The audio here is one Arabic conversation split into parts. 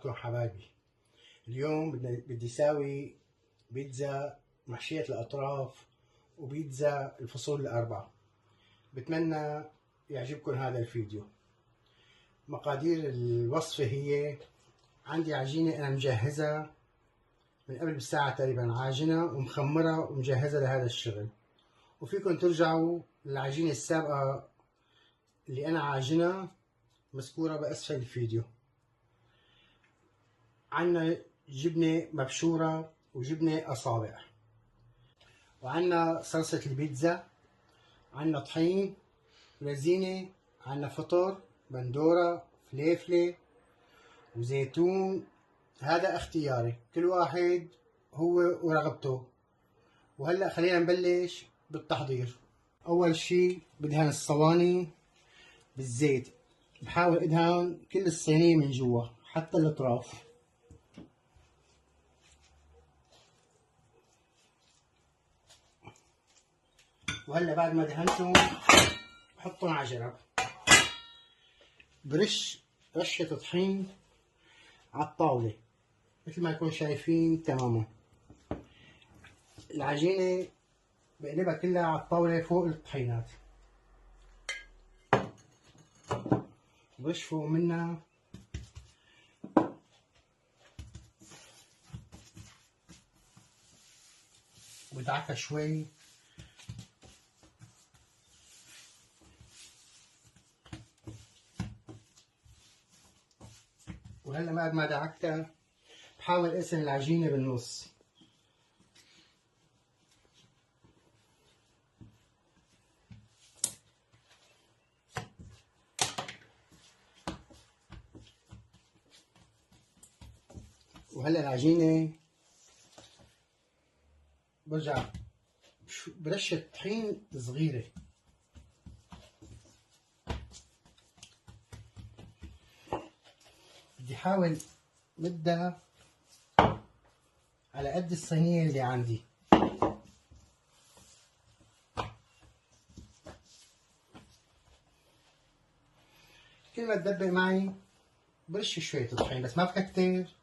معكم حبايبي. اليوم بدي اساوي بيتزا محشية الاطراف وبيتزا الفصول الاربعة. بتمنى يعجبكم هذا الفيديو. مقادير الوصفة هي: عندي عجينة انا مجهزها من قبل بساعة تقريبا، عاجنة ومخمرة ومجهزة لهذا الشغل. وفيكم ترجعوا للعجينة السابقة اللي انا عاجنها مذكورة بأسفل الفيديو. عنا جبنة مبشورة وجبنة أصابع، وعنا صلصة البيتزا، عنا طحين، رزينة، عنا فطر، بندورة، فليفلة وزيتون. هذا اختياري، كل واحد هو ورغبته. وهلأ خلينا نبلش بالتحضير. أول شي بدهن الصواني بالزيت. بحاول ادهن كل الصينية من جوا حتى الأطراف. وهلا بعد ما دهنتهم بحطهم على جنب. برش رشة طحين على الطاولة مثل ما تكونوا شايفين تماما. العجينة بقلبها كلها على الطاولة فوق الطحينات، برش فوق منها بدعكها شوي. وهلا بعد ما دعكتها بحاول اقسم العجينة بالنص. وهلا العجينة برجع برشة طحين صغيرة. بدي احاول مدها على قد الصينية اللي عندي. كل ما تدبق معي برش شوية طحين بس ما بكتر.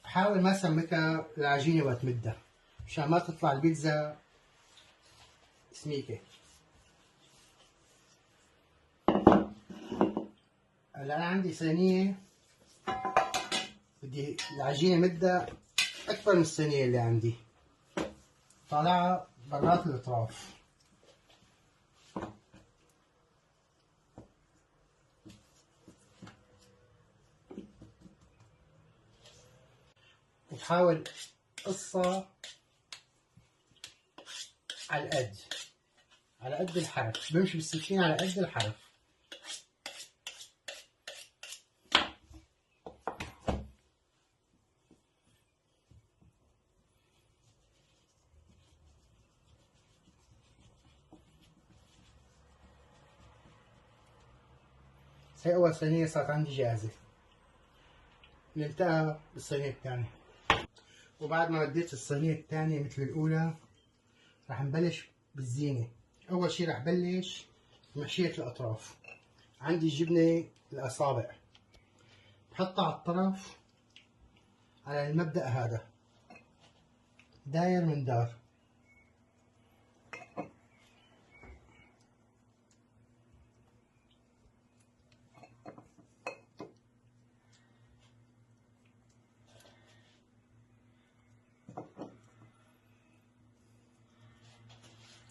بحاول ما سمكها العجينة وقت مدها مشان ما تطلع البيتزا سميكة. هلا أنا عندي صينية بدي العجينة مدها أكبر من الصينية اللي عندي، طالعها برات الأطراف. وبحاول قصة على قد الحرف، بمشي بالسكين على قد الحرف. هي أول صينية صارت عندي جاهزة، ننتهى بالصينية الثانية. وبعد ما رديت الصينية الثانية مثل الأولى راح نبلش بالزينة. أول شي راح بلش بمحشية الأطراف. عندي جبنة الأصابع بحطها على الطرف على المبدأ هذا، داير من دار.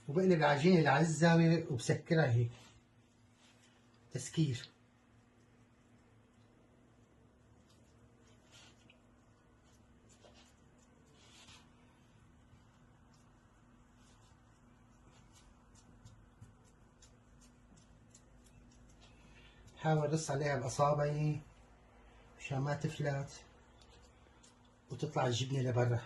وبقلب العجينة اللي على الزاوية وبسكرها هيك تسكير. حاول رص عليها بأصابعي مشان ما تفلت وتطلع الجبنة لبرا.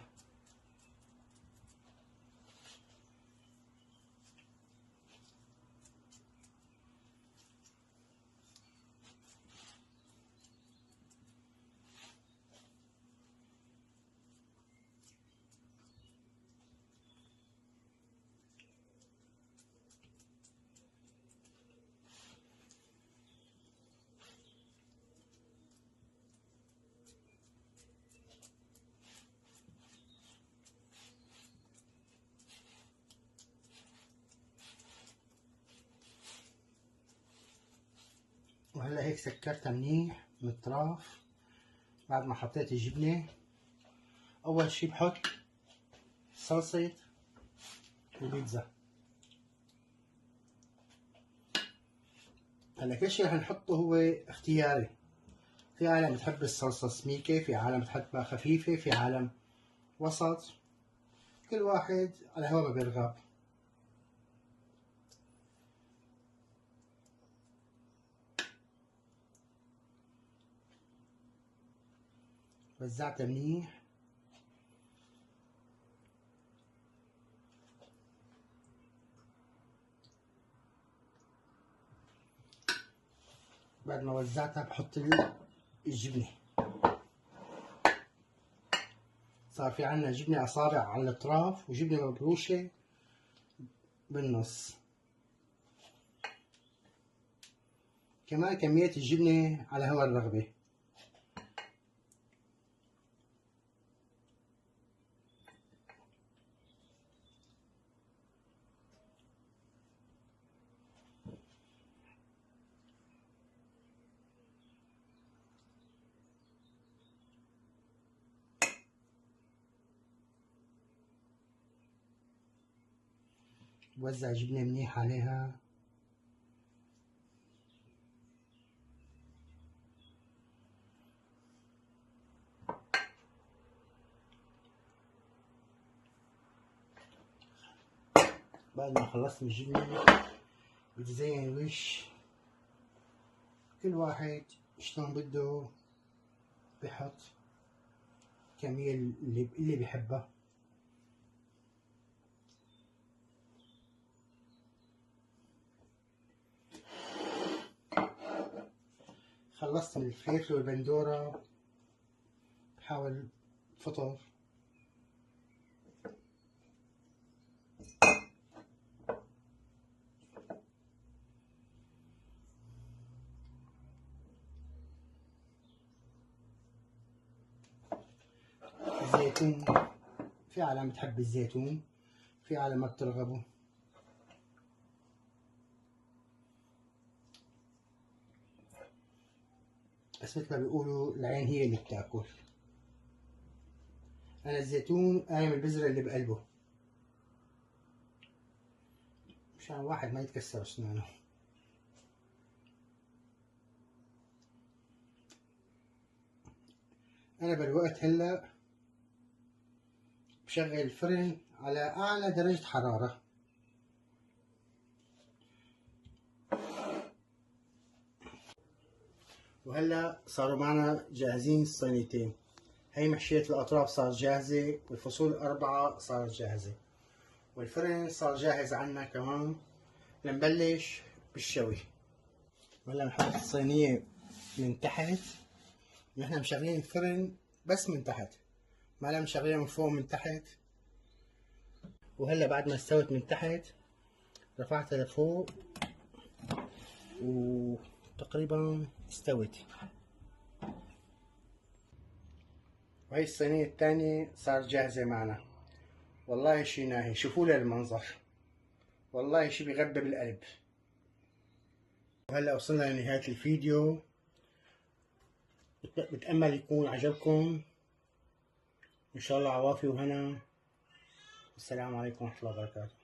هلا هيك سكرتها منيح من الأطراف. بعد ما حطيت الجبنة، أول شي بحط صلصة البيتزا. هلا كل شي رح نحطه هو اختياري. في عالم بتحب الصلصة سميكة، في عالم بتحبها خفيفة، في عالم وسط، كل واحد على هوا ما بيرغب. وزعتها منيح. بعد ما وزعتها بحط الجبنة. صار في عنا جبنة أصابع على الأطراف وجبنة مبروشة بالنص. كمان كمية الجبنة على هوا الرغبة. بوزع جبنة منيح عليها. بعد ما خلصت من الجبنة بدي زين الوش. كل واحد شلون بده بحط كمية اللي بحبها. خلصت من الفلفل والبندورة، بحاول فطر. الزيتون، في عالم بتحب الزيتون، في عالم ما بترغبه. بس مثل ما بيقولوا العين هي اللي بتاكل. أنا الزيتون قايم البذرة اللي بقلبه مشان واحد ما يتكسر أسنانه. أنا بالوقت هلا بشغل الفرن على أعلى درجة حرارة. وهلا صاروا معنا جاهزين الصينيتين. هي محشية الأطراف صارت جاهزة، والفصول الأربعة صارت جاهزة، والفرن صار جاهز عنا كمان لنبلش بالشوي. هلا بنحط الصينية من تحت. نحن مشغلين الفرن بس من تحت، ما لا مشغلين من فوق من تحت. وهلا بعد ما استوت من تحت رفعتها لفوق وتقريبا استوت. وهي الصينية الثانية صار جاهزة معنا. والله شي ناهي، شوفوا لي المنظر، والله شي بيغبي بالقلب. وهلا وصلنا لنهاية الفيديو. بتأمل يكون عجبكم. إن شاء الله عوافي وهنا. السلام عليكم ورحمة الله وبركاته.